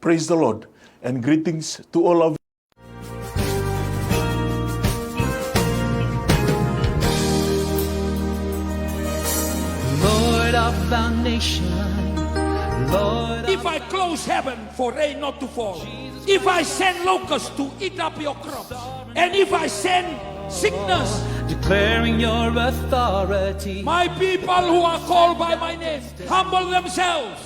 Praise the Lord, and greetings to all of Lord of our nation, Lord. If I close heaven for rain not to fall, if I send locusts to eat up your crops, and if I send sickness, Declaring your authority. my people who are called by my name humble themselves.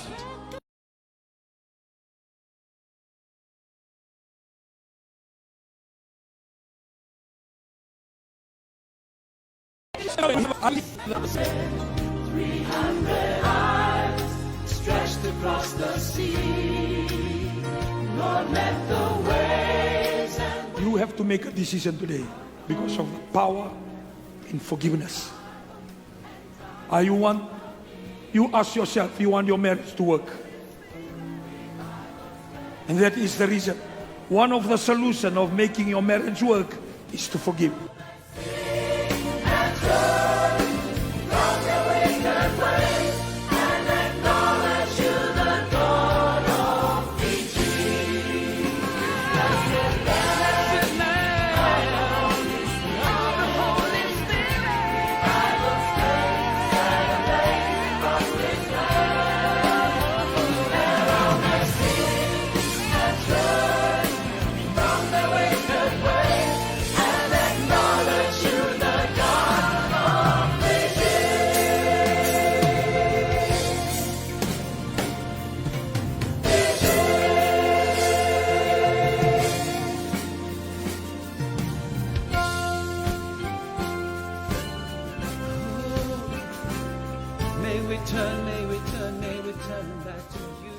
Stretched across the sea. Lord, let the waves and You have to make a decision today because of the power in forgiveness. You ask yourself, you want your marriage to work. And that is the reason. One of the solutions of making your marriage work is to forgive. may we turn back to you.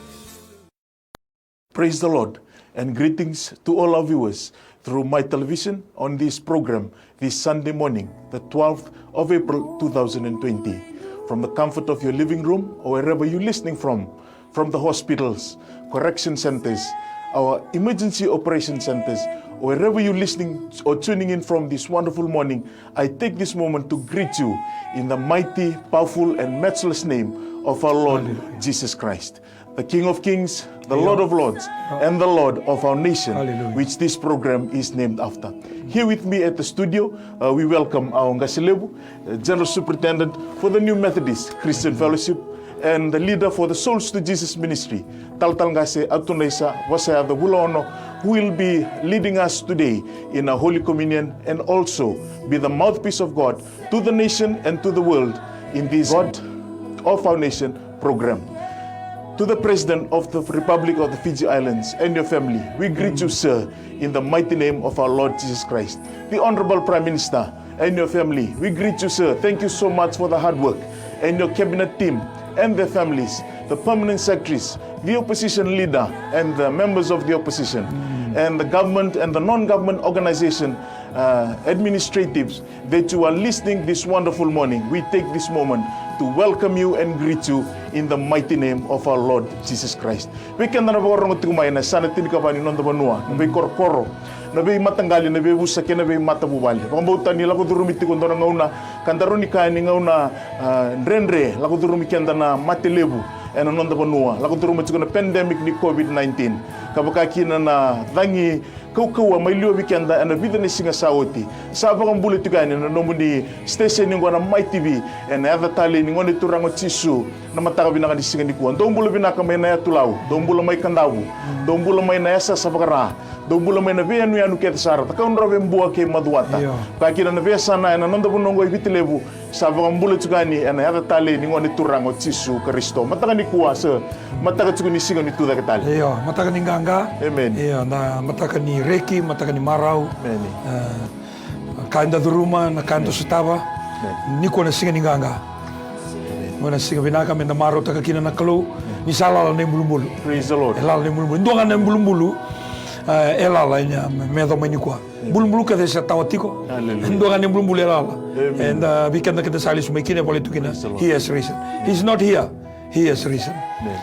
Praise the Lord, and greetings to all our viewers through my television on this program this Sunday morning, the 12th of April 2020. From the comfort of your living room or wherever you're listening from the hospitals, correction centers, our emergency operation centers, or wherever you're listening or tuning in from this wonderful morning, I take this moment to greet you in the mighty, powerful, and matchless name of our Lord Jesus Christ, the King of Kings, the Lord of Lords, and the Lord of our nation, which this program is named after. Here with me at the studio, we welcome our Ngasilebu, General Superintendent for the New Methodist Christian Fellowship, and the leader for the Souls to Jesus Ministry, Taltal Ngase Atunesa Wasaya the Wulaono, who will be leading us today in a Holy Communion and also be the mouthpiece of God to the nation and to the world in this God of our nation program. To the President of the Republic of the Fiji Islands and your family, we greet you, sir, in the mighty name of our Lord Jesus Christ. The Honorable Prime Minister and your family, we greet you, sir. Thank you so much for the hard work, and your cabinet team and their families, the permanent secretaries, the opposition leader and the members of the opposition, and the government and the non-government organization administratives that you are listening this wonderful morning. We take this moment to welcome you and greet you in the mighty name of our Lord Jesus Christ. We can na borong tumay na sana tinikapani nondo banua, na be korkoro, na be matanggali, na be busake, na be matabubali. Pambutan nila ko durumiti kundo na ngauna, kandaroni kaini ngauna renre, la ko durumi kenda na matelebu, and nondo banua, la ko durumiti na pandemic ni COVID-19. Kabakakina na dangi kau may liwa weekenda and a vida ni singa saoti. Saba kang bulit gani na nomo ni station ni ngwana Mai TV and other tali ni ngoni turango chisu na mataka binaka ni singa ni kuan. Dombulo binaka may naya tulaw, dombulo may kandawu, dombulo may naya sa sabakara, dombulo may na vea nuya nuketa sara. Takaun rawe mbua kay maduata. Kakina na vea sana and ananda bunongo ibitilebu. Saba kang bulit gani and other tali ni ngoni turango chisu Kristo. Mataka ni kuwa sa mataka tsuko ni singa ni tuda katali. Iyo, mataka ni nganga. Amen. Iyo, na mataka ni Reki, mataka ni Marau, kainda duruma, na kainda sutaba, niko na singa ni nganga. Mwana singa binaka menda Marau taka kina na kalau, ni salala na bulu-bulu. Praise the Lord. Elala na bulu-bulu. Ndonga na bulu-bulu, elala nya medo manikwa. Bulu-bulu kada sa tawatiko. Ndonga na bulu-bulu elala. And bikanda kita salis sumikina pole tukina. He has risen. He's not here. He has risen.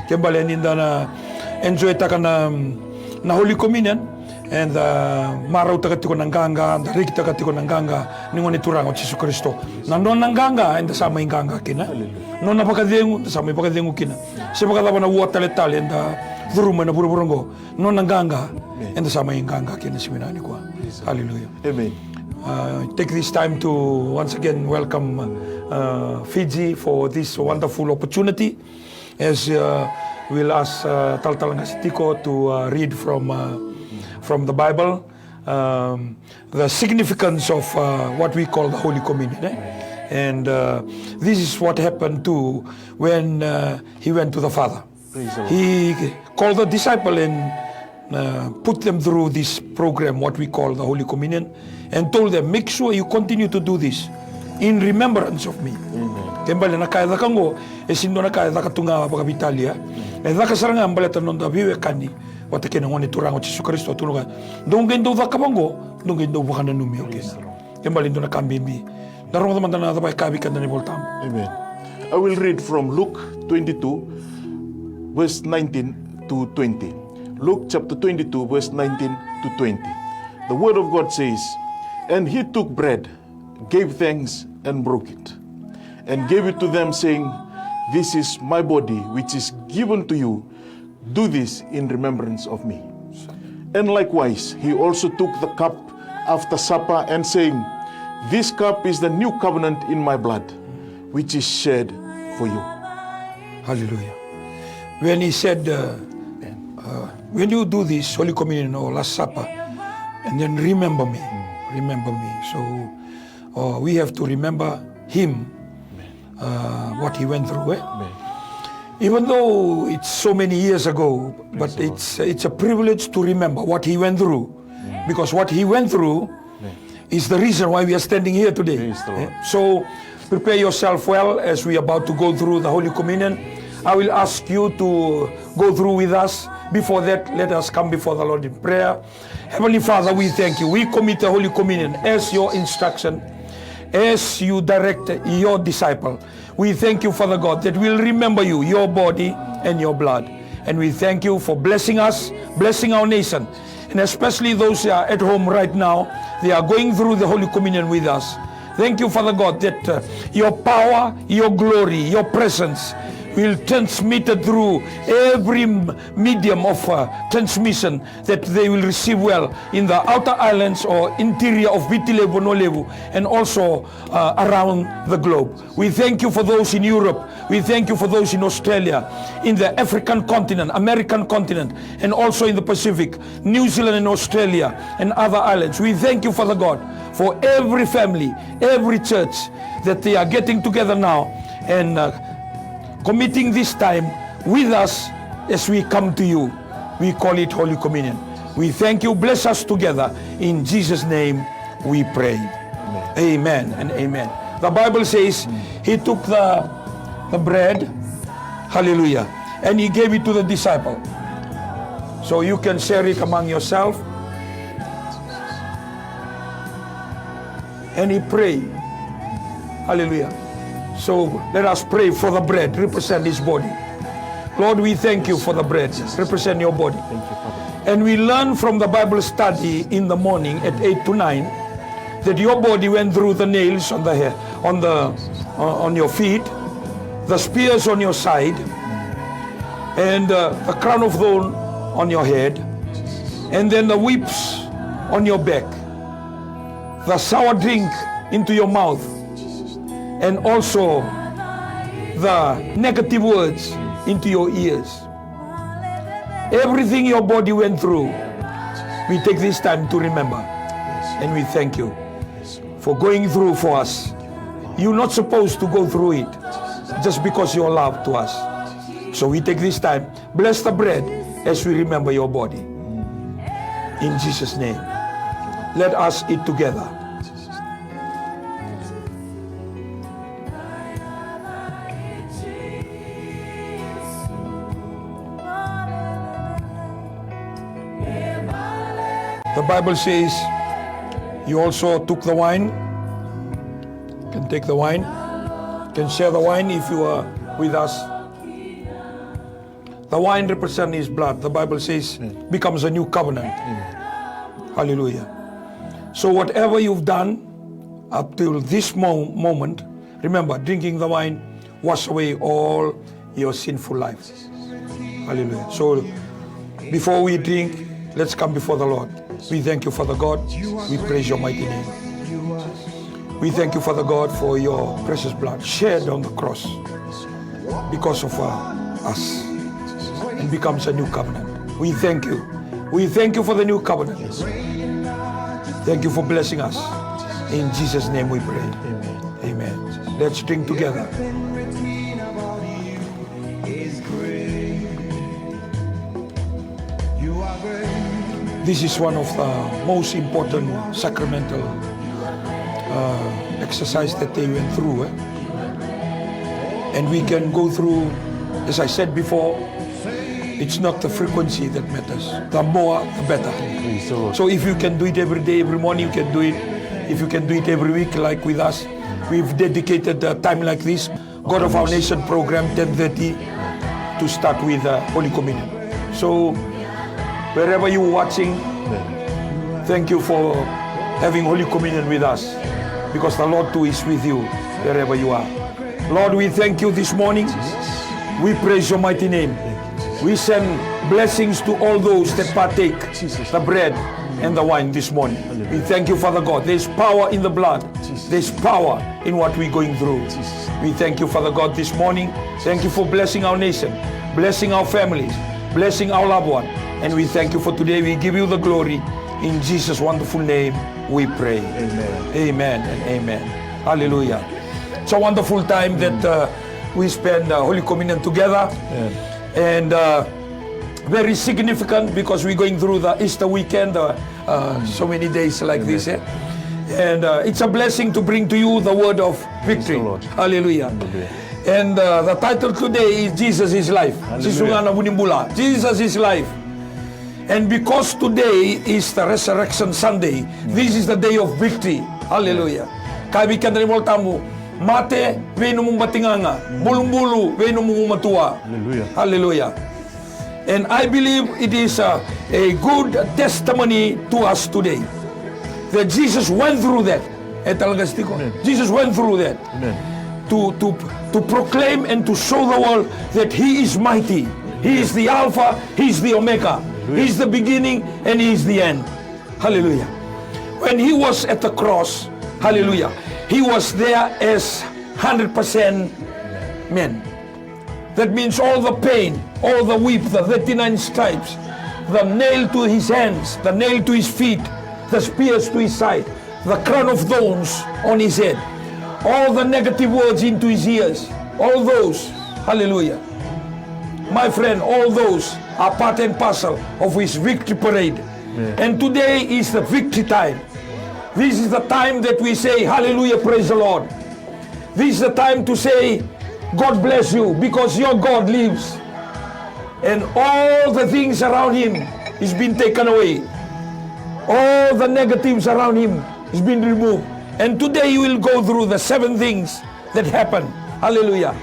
Kembali ninda na enjoy taka na Holy Communion and Marau takatiko ng ganga, the Riki takatiko ng ganga, ningon iturang o Jesu Kristo. Nandun ng ganga, and sama yung ganga kina. No napakadengu, sama yung pakadengu kina. Siya makatapa na uwa tali-tali, and dhuruma na buruburongo no nanganga and the sama inganga kina siminani kwa. Hallelujah. Amen. Take this time to once again welcome Fiji for this wonderful opportunity as we'll ask Taltalangasitiko to read from the Bible the significance of what we call the Holy Communion. And this is what happened too when he went to the Father. Praise the Lord. He called the disciple and put them through this program, what we call the Holy Communion, and told them, make sure you continue to do this in remembrance of me. Kembali na kaya kango, esindo na kaya katunga pagabitalia, e saranga ambaleta nonda vive kani, watake na ngoni turango Yesu Kristo tunuga. Dongendo vakabango, dongendo wakana numi okay. Kembali ndo na kambimbi. Darong teman teman na kabi kan ni voltam. Amen. I will read from Luke 22, verse 19 to 20. Luke chapter 22, verse 19 to 20. The word of God says, "And he took bread, gave thanks, and broke it, and gave it to them, saying, This is my body, which is given to you. Do this in remembrance of me. And likewise, he also took the cup after supper, and saying, This cup is the new covenant in my blood, which is shed for you." Hallelujah. When he said, when you do this Holy Communion or Last Supper, and then remember me, remember me. So we have to remember him, what he went through. Even though it's so many years ago, but it's a privilege to remember what he went through, because what he went through is the reason why we are standing here today. Praise the Lord. So prepare yourself well as we are about to go through the Holy Communion. I will ask you to go through with us. Before that, let us come before the Lord in prayer. Heavenly Father, we thank you. We commit the Holy Communion as your instruction, as you direct your disciple. We thank you, Father God, that we'll remember you, your body and your blood. And we thank you for blessing us, blessing our nation, and especially those who are at home right now. They are going through the Holy Communion with us. Thank you, Father God, that your power, your glory, your presence will transmit through every medium of transmission, that they will receive well in the outer islands or interior of Vitilevu, Nolevu, and also around the globe. We thank you for those in Europe. We thank you for those in Australia, in the African continent, American continent, and also in the Pacific, New Zealand and Australia, and other islands. We thank you, Father God, for every family, every church, that they are getting together now and committing this time with us as we come to you. We call it Holy Communion. We thank you. Bless us together. In Jesus' name we pray. Amen and amen. The Bible says he took the bread, hallelujah, and he gave it to the disciple. So you can share it among yourself. And he prayed. Hallelujah. So let us pray for the bread, represent his body. Lord, we thank you for the bread, represent your body. Thank you, Father. And we learn from the Bible study in the morning at 8 to 9 that your body went through the nails on the hair, on your feet, the spears on your side, and the crown of thorn on your head, and then the whips on your back, the sour drink into your mouth, and also the negative words into your ears. Everything your body went through, we take this time to remember. And we thank you for going through for us. You're not supposed to go through it just because you're loved to us. So we take this time, bless the bread as we remember your body. In Jesus' name, let us eat together. The Bible says you also took the wine. You can take the wine. You can share the wine if you are with us. The wine represents his blood. The Bible says becomes a new covenant. Hallelujah. So whatever you've done up till this moment, remember, drinking the wine wash away all your sinful life. Hallelujah. So Before we drink, let's come before the Lord. We thank you, Father God. We praise your mighty name. We thank you, Father God, for your precious blood shed on the cross because of us, and becomes a new covenant. We thank you. We thank you for the new covenant. Thank you for blessing us. In Jesus' name we pray. Amen. Let's drink together. This is one of the most important sacramental exercise that they went through. And we can go through, as I said before, it's not the frequency that matters. The more, the better. So if you can do it every day, every morning, you can do it. If you can do it every week, like with us, we've dedicated a time like this, God of Our Nation program, 10:30, to start with Holy Communion. So wherever you're watching, thank you for having Holy Communion with us, because the Lord too is with you wherever you are. Lord, we thank you this morning. We praise your mighty name. We send blessings to all those that partake the bread and the wine this morning. We thank you, Father God. There's power in the blood. There's power in what we're going through. We thank you, Father God, this morning. Thank you for blessing our nation, blessing our families, blessing our loved one. And we thank you for today. We give you the glory. In Jesus' wonderful name, we pray. Amen. Amen and amen. Hallelujah. It's a wonderful time that we spend Holy Communion together. And very significant because we're going through the Easter weekend, so many days like this. And it's a blessing to bring to you the word of victory. Hallelujah. And the title today is Jesus is Life. Jesus is life. And because today is the Resurrection Sunday, this is the day of victory. Hallelujah. Kaya bikan dari tamu, mate veno mong batinganga, bulumbulu veno mong matua. Hallelujah. Hallelujah. And I believe it is a good testimony to us today that Jesus went through that. Jesus went through that. Amen. To proclaim and to show the world that He is mighty. He is the Alpha, He is the Omega. He is the beginning and He is the end. Hallelujah. When He was at the cross, hallelujah, He was there as 100% man. That means all the pain, all the whip, the 39 stripes, the nail to His hands, the nail to His feet, the spears to His side, the crown of thorns on His head, all the negative words into His ears, all those, hallelujah. My friend, all those are part and parcel of His victory parade. And today is the victory time. This is the time that we say, hallelujah, praise the Lord. This is the time to say, God bless you, because your God lives. And all the things around Him is being taken away. All the negatives around Him is being removed. And today you will go through the 7 things that happened. Hallelujah.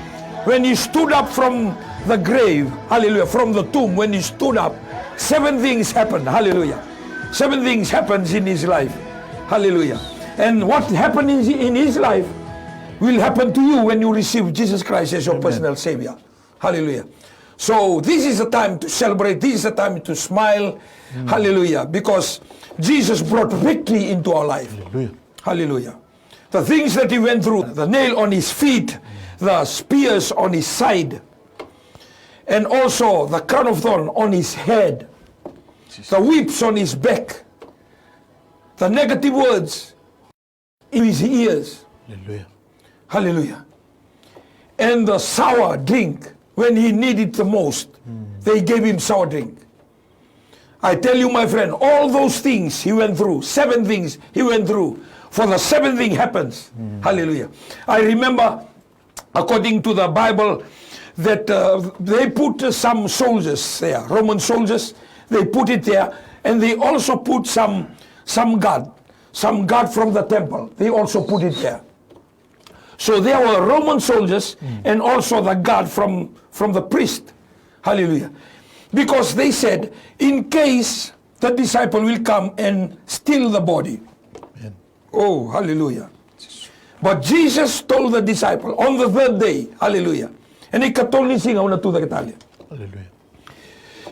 When He stood up from the grave, hallelujah, from the tomb, when He stood up, 7 things happened. Hallelujah. 7 things happens in His life. Hallelujah. And what happened in His life will happen to you when you receive Jesus Christ as your personal Savior. Hallelujah. So this is a time to celebrate. This is a time to smile. Hallelujah. Because Jesus brought victory into our life. Hallelujah. Hallelujah. The things that He went through, the nail on His feet, the spears on His side, and also the crown of thorn on His head, the whips on His back, the negative words in His ears. Hallelujah. Hallelujah. And the sour drink when He needed the most. They gave Him sour drink. I tell you, my friend, all those things He went through, 7 things He went through, for the 7th thing happens. Hallelujah. I remember, according to the Bible, that they put some soldiers there, Roman soldiers, they put it there, and they also put some guard from the temple. They also put it there. So there were Roman soldiers and also the guard from the priest. Hallelujah. Because they said, in case the disciple will come and steal the body. Amen. Oh, hallelujah. But Jesus told the disciple on the 3rd day, hallelujah. And he katol ni singaw na tuda Italia. Hallelujah.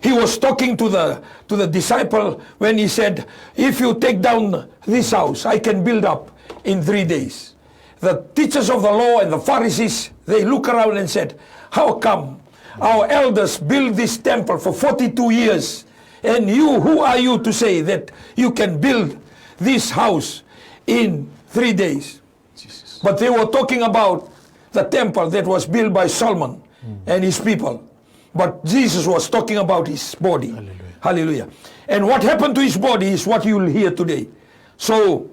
he was talking to the disciple when he said, if you take down this house, I can build up in 3 days. The teachers of the law and the Pharisees, they look around and said, how come our elders built this temple for 42 years, and you, who are you to say that you can build this house in 3 days? Jesus. But they were talking about the temple that was built by Solomon and his people. But Jesus was talking about his body. Hallelujah. Hallelujah. And what happened to his body is what you will hear today. So,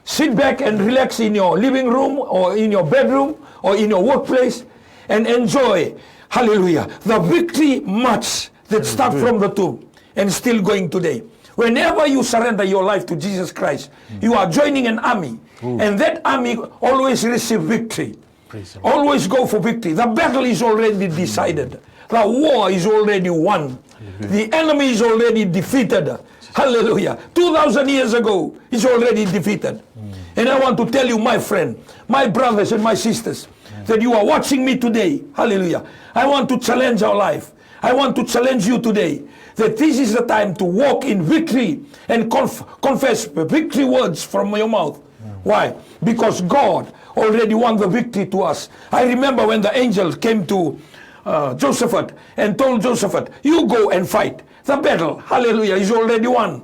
sit back and relax in your living room or in your bedroom or in your workplace and enjoy, hallelujah, the victory march that start from the tomb and still going today. Whenever you surrender your life to Jesus Christ, you are joining an army. And that army always receive victory. Praise the Lord. Always go for victory. The battle is already decided. The war is already won. The enemy is already defeated. Hallelujah. 2,000 years ago, it's already defeated. And I want to tell you, my friend, my brothers and my sisters, that you are watching me today. Hallelujah. I want to challenge our life. I want to challenge you today that this is the time to walk in victory and confess victory words from your mouth. Why? Because God already won the victory to us. I remember when the angel came to Josephat and told Josephat, you go and fight. The battle, hallelujah, is already won.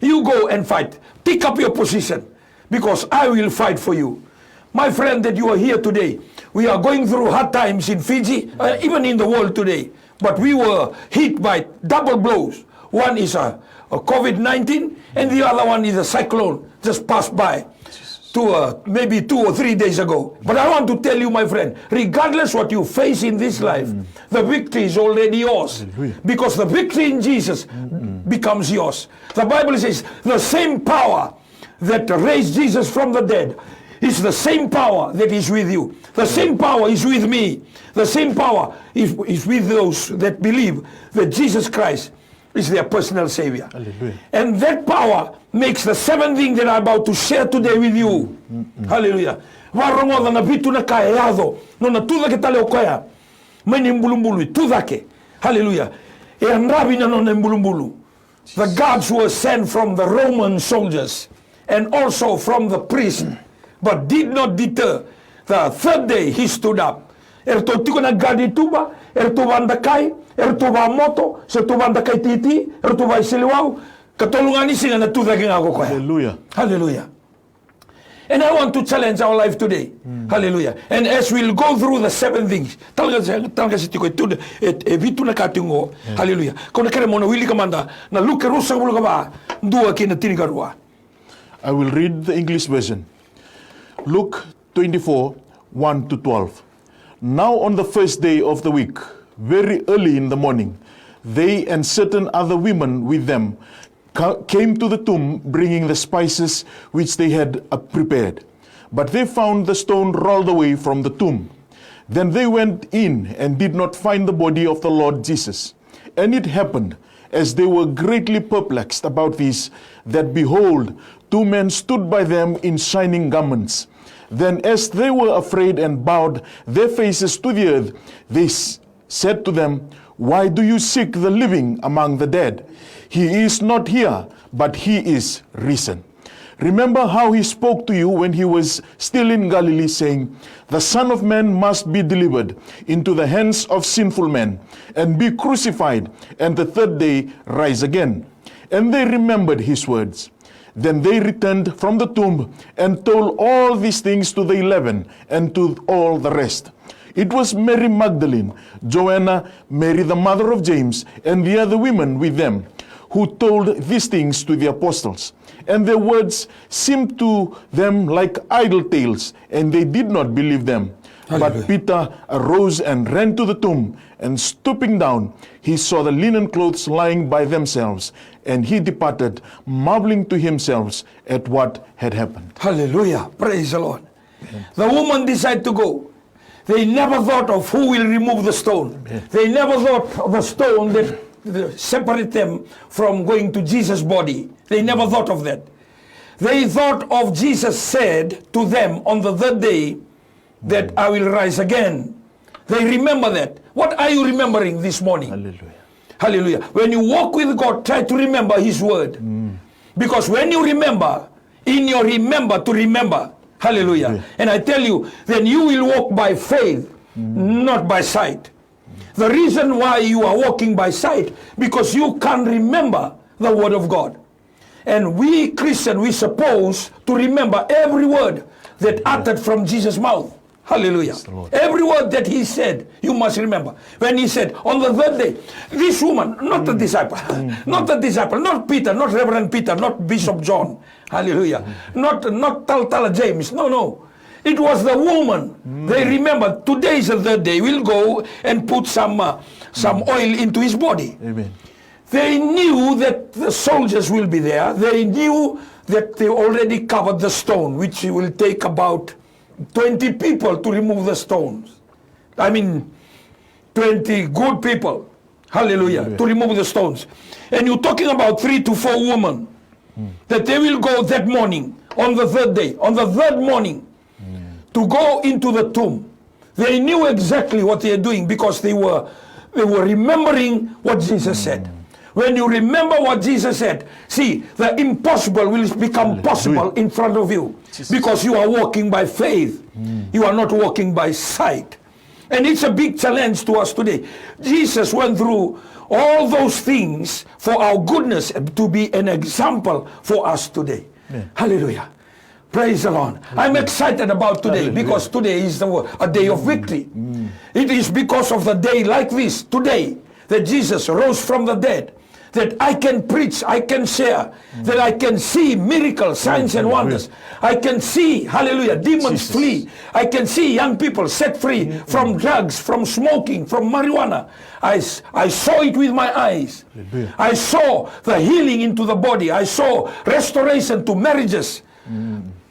You go and fight. Pick up your position, because I will fight for you. My friend, that you are here today, we are going through hard times in Fiji, even in the world today. But we were hit by double blows. One is a COVID-19, and the other one is a cyclone just passed by. Maybe 2 or 3 days ago. But I want to tell you, my friend, regardless what you face in this life, the victory is already yours. Hallelujah. Because the victory in Jesus becomes yours. The Bible says the same power that raised Jesus from the dead is the same power that is with you. The same power is with me. The same power is with those that believe that Jesus Christ is their personal Savior. Hallelujah. And that power makes the 7th thing that I'm about to share today with you. Hallelujah. Warongo na bitu na kaya yado. No na tuda ke tale okoya. Mani mbulumbulu. Tuda ke. Hallelujah. E anrabi na no na mbulumbulu. The gods were sent from the Roman soldiers and also from the priest, but did not deter. The 3rd day he stood up. Erto tiko na gadi tuba. Erto bandakai. Erto ba moto. Serto bandakai titi. Erto ba isiliwau. Katulungan ni singa na tuda ke nga ako kaya. Hallelujah. Hallelujah. And I want to challenge our life today. Hallelujah. And as we'll go through the 7 things, talaga si tiko ito vitu na katingo. Hallelujah. Kung nakere mo na wili kamanda na luke rusa mo ka ba dua kina tinigarua. I will read the English version. Luke 24, 1 to 12. Now on the first day of the week, very early in the morning, they and certain other women with them came to the tomb bringing the spices which they had prepared. But they found the stone rolled away from the tomb. Then they went in and did not find the body of the Lord Jesus. And it happened, as they were greatly perplexed about this, that behold, 2 men stood by them in shining garments. Then as they were afraid and bowed their faces to the earth, they said to them, why do you seek the living among the dead? He is not here, but he is risen. Remember how he spoke to you when he was still in Galilee, saying, the Son of Man must be delivered into the hands of sinful men, and be crucified, and the 3rd day rise again. And they remembered his words. Then they returned from the tomb and told all these things to the 11 and to all the rest. It was Mary Magdalene, Joanna, Mary the mother of James, and the other women with them, who told these things to the apostles. And their words seemed to them like idle tales, and they did not believe them. Hallelujah. But Peter arose and ran to the tomb, and stooping down, he saw the linen clothes lying by themselves, and he departed, marveling to himself at what had happened. Hallelujah. Praise the Lord. The woman decided to go. They never thought of who will remove the stone. They never thought of the stone that separate them from going to Jesus' body. They never thought of that. They thought of Jesus said to them on the 3rd day that I will rise again. They remember that. What are you remembering this morning? Hallelujah. Hallelujah. When you walk with God, try to remember His word. Because when you remember, in your remember to remember, hallelujah. And I tell you, then you will walk by faith, not by sight. The reason why you are walking by sight, because you can't remember the word of God. And we Christians, we supposed to remember every word that uttered from Jesus' mouth. Hallelujah. Every word that He said, you must remember. When He said, on the third day, this woman, not the disciple, not Peter, not Reverend Peter, not Bishop John, hallelujah, not Taltala James, no. It was the woman. They remember, today is the third day, we'll go and put some oil into his body. Amen. They knew that the soldiers will be there. They knew that they already covered the stone, which will take about 20 people to remove the stones. I mean, 20 good people, hallelujah, to remove the stones. And you're talking about 3 to 4 women, that they will go that morning, on the third day, on the third morning, to go into the tomb. They knew exactly what they are doing because they were remembering what Jesus said. When you remember what Jesus said, see, the impossible will become possible in front of you. Because you are walking by faith. You are not walking by sight. And it's a big challenge to us today. Jesus went through all those things for our goodness to be an example for us today. Hallelujah. Praise the Lord. I'm excited about today because today is a day of victory. It is because of the day like this, today, that Jesus rose from the dead, that I can preach, I can share, that I can see miracles, signs and wonders. I can see, hallelujah, demons flee. I can see young people set free from drugs, from smoking, from marijuana. I saw it with my eyes. I saw the healing into the body. I saw restoration to marriages.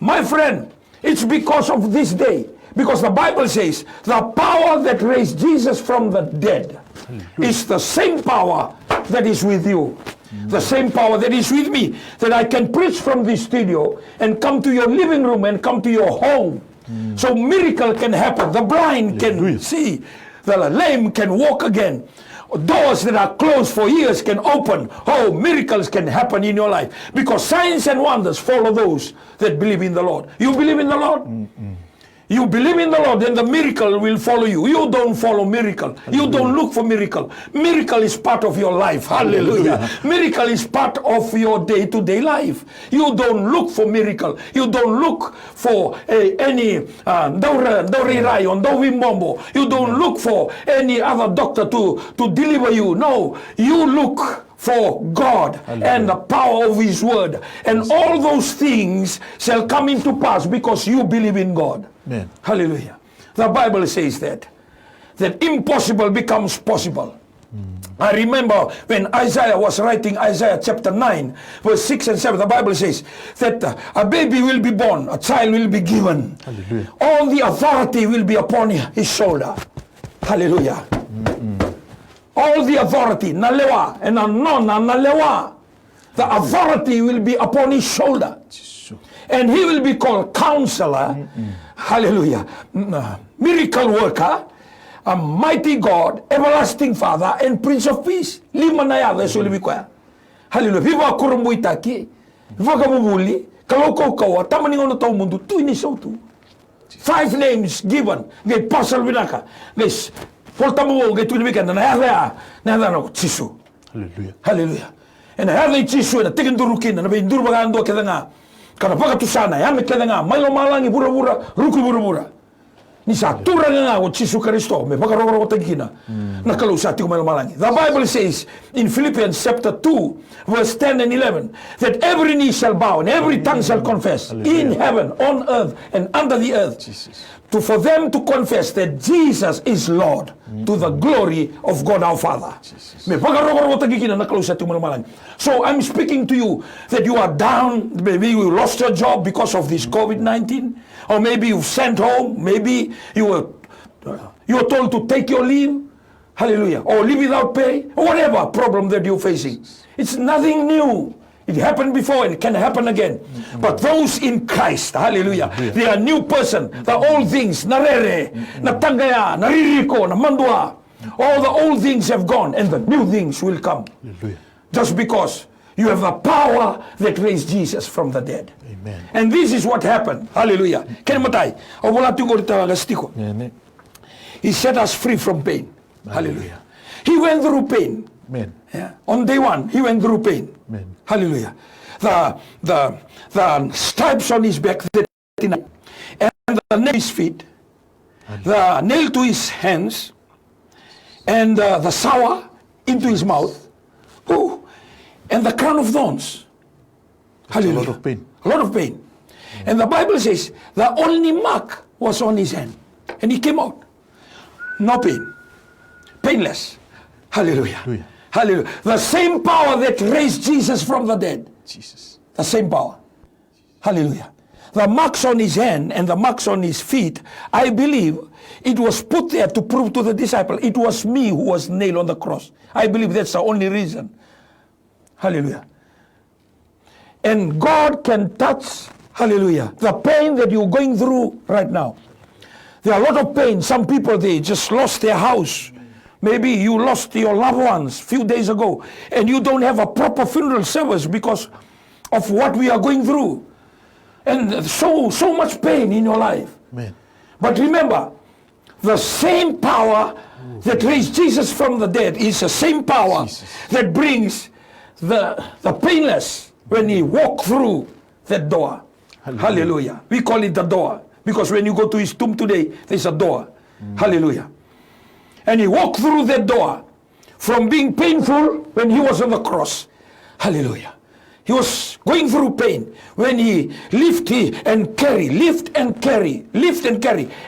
My friend, it's because of this day. Because the Bible says, the power that raised Jesus from the dead is the same power that is with you. The same power that is with me. That I can preach from this studio and come to your living room and come to your home. So miracle can happen. The blind can see. The lame can walk again. Doors that are closed for years can open. Oh, miracles can happen in your life. Because signs and wonders follow those that believe in the Lord. You believe in the Lord? You believe in the Lord, then the miracle will follow you. You don't follow miracle. You don't look for miracle. Miracle is part of your life. Hallelujah. Miracle is part of your day-to-day life. You don't look for miracle. You don't look for any You don't look for any other doctor to deliver you. No, you look for God and the power of His word. And all those things shall come into pass because you believe in God. Amen. Hallelujah. The Bible says that impossible becomes possible. I remember when Isaiah was writing Isaiah chapter 9, verse 6 and 7, the Bible says that a baby will be born, a child will be given. Hallelujah. All the authority will be upon his shoulder. Hallelujah. All the authority, nalewa, and nona nalewa. The authority will be upon his shoulder. And he will be called Counselor, hallelujah, Miracle Worker, a Mighty God, Everlasting Father, and Prince of Peace. Lima na yada so libi kwa. Hallelujah. Viva kurumbu itaki, viva kabubuli, kaloko kawa, tamaningon na tao mundo, tu inisaw tu. 5 names given, ngay pasal binaka, guys, volta mo ngay tu nibikan na yada no chisu. Hallelujah. Hallelujah. And yada chisu na tikin durukin na bay durubagando kada nga. Kana pakatusana yame kada nga mailo malangi bura-bura ruku bura-bura ni sa tura nga o Jesu Kristo me pakaroro ko tagina nakalu sa ti ko mailo malangi. The Bible says in Philippians chapter 2 verse 10 and 11 that every knee shall bow and every tongue shall confess in heaven, on earth and under the earth, for them to confess that Jesus is Lord to the glory of God our Father. So I'm speaking to you that you are down, maybe you lost your job because of this COVID-19, or maybe you've sent home, maybe you were told to take your leave, hallelujah, or leave without pay, or whatever problem that you're facing. It's nothing new. It happened before and it can happen again. But those in Christ, hallelujah, they are a new person. The old things, narere, natangaya, naririko, namandua, all the old things have gone and the new things will come. Hallelujah. Just because you have the power that raised Jesus from the dead. Amen. And this is what happened. Hallelujah. Kaya matay. O wala tungkol ito gastiko. Amen. He set us free from pain. Hallelujah. He went through pain. Amen. Yeah. On day one, he went through pain. Amen. Hallelujah. The stripes on his back, and the nail to his feet, the nail to his hands, and the sour into his mouth, and the crown of thorns. Hallelujah. A lot of pain. A lot of pain. And the Bible says the only mark was on his hand, and he came out. No pain. Painless. Hallelujah. Hallelujah. Hallelujah. The same power that raised Jesus from the dead. Jesus. The same power. Hallelujah. The marks on his hand and the marks on his feet, I believe it was put there to prove to the disciple, it was me who was nailed on the cross. I believe that's the only reason. Hallelujah. And God can touch, hallelujah, the pain that you're going through right now. There are a lot of pain. Some people, they just lost their house. Maybe you lost your loved ones a few days ago and you don't have a proper funeral service because of what we are going through. And so much pain in your life. Amen. But remember, the same power that raised Jesus from the dead is the same power that brings the painless when he walked through that door. Hallelujah. We call it the door because when you go to his tomb today, there's a door. Hallelujah. And he walked through that door from being painful when he was on the cross. Hallelujah. He was going through pain when he lift and carry,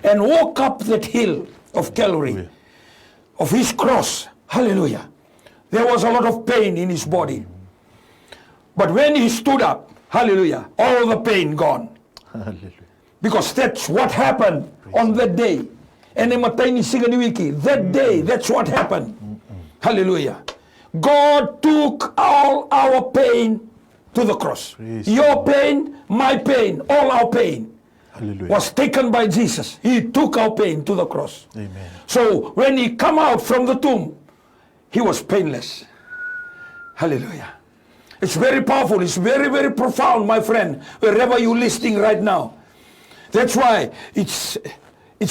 and walk up that hill of Calvary, of his cross. Hallelujah. There was a lot of pain in his body. But when he stood up, hallelujah, all the pain gone. Hallelujah. Because that's what happened on that day. And that day, that's what happened. Hallelujah. God took all our pain to the cross. Praise Your pain, my pain, all our pain Hallelujah. was taken by Jesus. He took our pain to the cross. Amen. So when he come out from the tomb, he was painless. Hallelujah. It's very powerful. It's very, very profound, my friend, wherever you're listening right now. That's why it's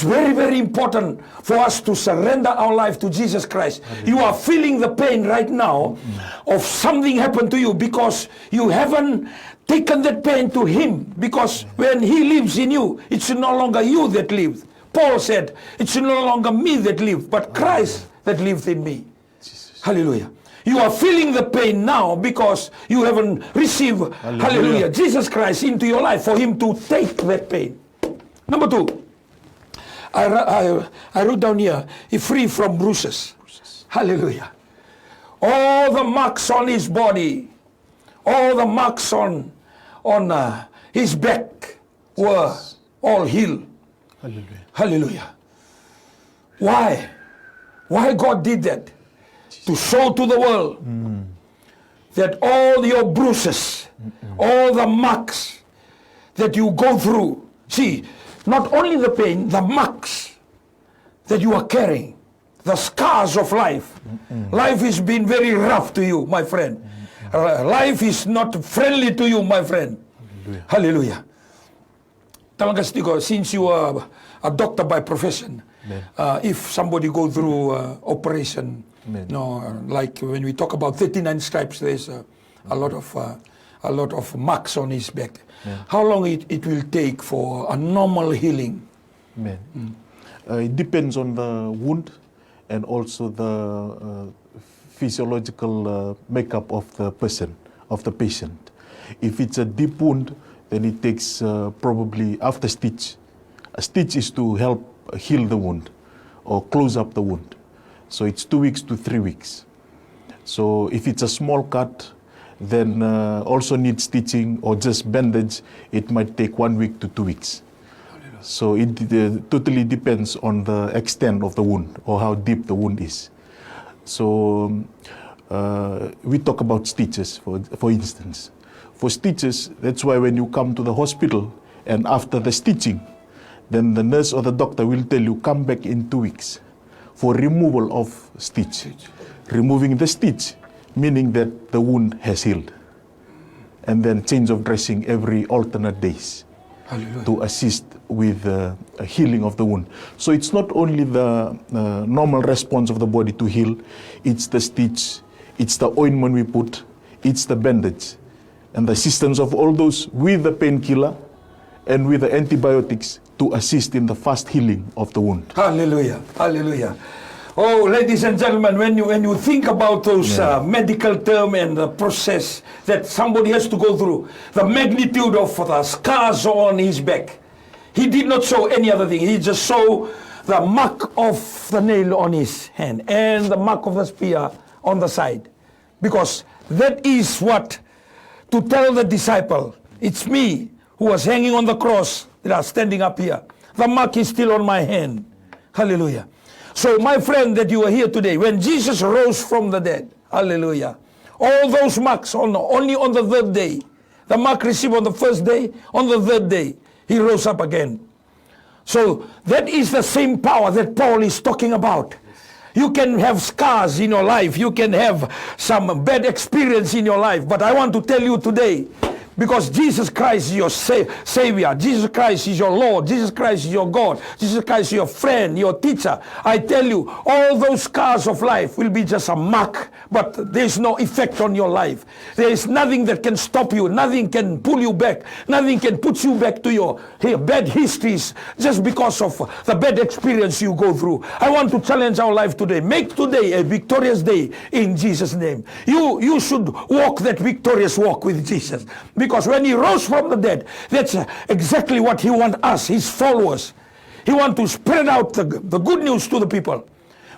very, very important for us to surrender our life to Jesus Christ. You are feeling the pain right now of something happened to you because you haven't taken that pain to him. Because when he lives in you, it's no longer you that lives. Paul said, it's no longer me that lives, but Christ that lives in me. Hallelujah. You are feeling the pain now because you haven't received, hallelujah, Jesus Christ into your life for him to take that pain. Number two, I wrote down here, he's free from bruises. Hallelujah. All the marks on his body, all the marks on his back were all healed. Hallelujah. Hallelujah. Why? Why God did that? To show to the world that all your bruises, all the marks that you go through, see, not only the pain, the marks that you are carrying, the scars of life. Life has been very rough to you, my friend. Life is not friendly to you, my friend. Hallelujah. Hallelujah. Since you are a doctor by profession, if somebody go through operation, like when we talk about 39 stripes, there's a lot of marks on his back. How long it will take for a normal healing? It depends on the wound and also the physiological makeup of the person, of the patient. If it's a deep wound, then it takes probably after stitch. A stitch is to help heal the wound or close up the wound. So it's 2 weeks to 3 weeks. So if it's a small cut, then also needs stitching or just bandage, it might take 1 week to 2 weeks. So it totally depends on the extent of the wound or how deep the wound is. So we talk about stitches, for instance. For stitches, that's why when you come to the hospital and after the stitching, then the nurse or the doctor will tell you, come back in 2 weeks for removal of stitch. Removing the stitch, meaning that the wound has healed. And then change of dressing every alternate days to assist with the healing of the wound. So it's not only the normal response of the body to heal, it's the stitch, it's the ointment we put, it's the bandage, and the assistance of all those with the painkiller and with the antibiotics to assist in the fast healing of the wound. Hallelujah. Hallelujah. Oh, ladies and gentlemen, when you think about those medical term and the process that somebody has to go through, the magnitude of the scars on his back, he did not show any other thing. He just saw the mark of the nail on his hand and the mark of the spear on the side. Because that is what, to tell the disciple, it's me who was hanging on the cross that are standing up here. The mark is still on my hand. Hallelujah. So my friend that you are here today, when Jesus rose from the dead, hallelujah, all those marks only on the third day, the mark received on the first day, on the third day, he rose up again. So that is the same power that Paul is talking about. You can have scars in your life, you can have some bad experience in your life, but I want to tell you today, because Jesus Christ is your Savior, Jesus Christ is your Lord, Jesus Christ is your God, Jesus Christ is your friend, your teacher. I tell you, all those scars of life will be just a mark, but there is no effect on your life. There is nothing that can stop you, nothing can pull you back, nothing can put you back to your bad histories just because of the bad experience you go through. I want to challenge our life today. Make today a victorious day in Jesus' name. You should walk that victorious walk with Jesus. Because when he rose from the dead, that's exactly what he wants us, his followers. He wants to spread out the good news to the people.